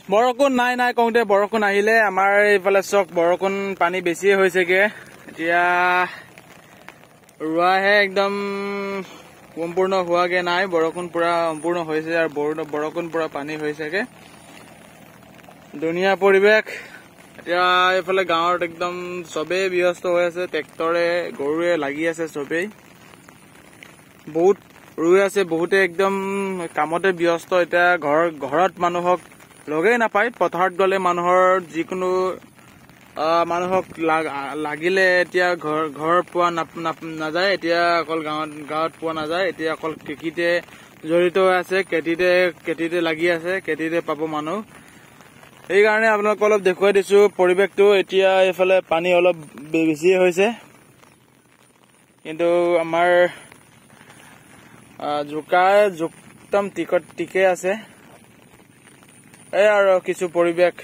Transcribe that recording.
বৰষুণ নাই নাই কওঁতে বৰষুণ আহিলে আমাৰ এইফালে চক বৰষুণ পানী বেছিয়ে হৈছেগে এতিয়া ৰোৱাহে একদম সম্পূৰ্ণ হোৱাগে নাই বৰষুণ পুৰা সম্পূৰ্ণ হৈছে আৰু বৰষুণ পুৰা পানী হৈছেগে ধুনীয়া পৰিৱেশ এতিয়া এইফালে গাঁৱত একদম চবেই ব্যস্ত হৈ আছে ট্ৰেক্টৰে গৰুৱে লাগি আছে চবেই বহুত ৰুই আছে বহুতে একদম কামতে ব্যস্ত এতিয়া ঘৰত মানুহক লগেই নাপায় পথাৰত গলে মানুহৰ যিকোনো মানুহক লাগিলে এতিয়া ঘৰ পোৱা নাযায় এতিয়া অকল গাঁৱত পোৱা নাযায় এতিয়া অকল কৃষিতে জড়িত হৈ আছে খেতিতে লাগি আছে খেতিতে পাব মানুহ এইকাৰণে আপোনালোকক অলপ দেখুৱাই দিছো পৰিৱেশটো এতিয়া এইফালে পানী অলপ বেছিয়ে হৈছে কিন্তু আমাৰ একদম টিকে আছে এই আৰু কিছু পৰিৱেশ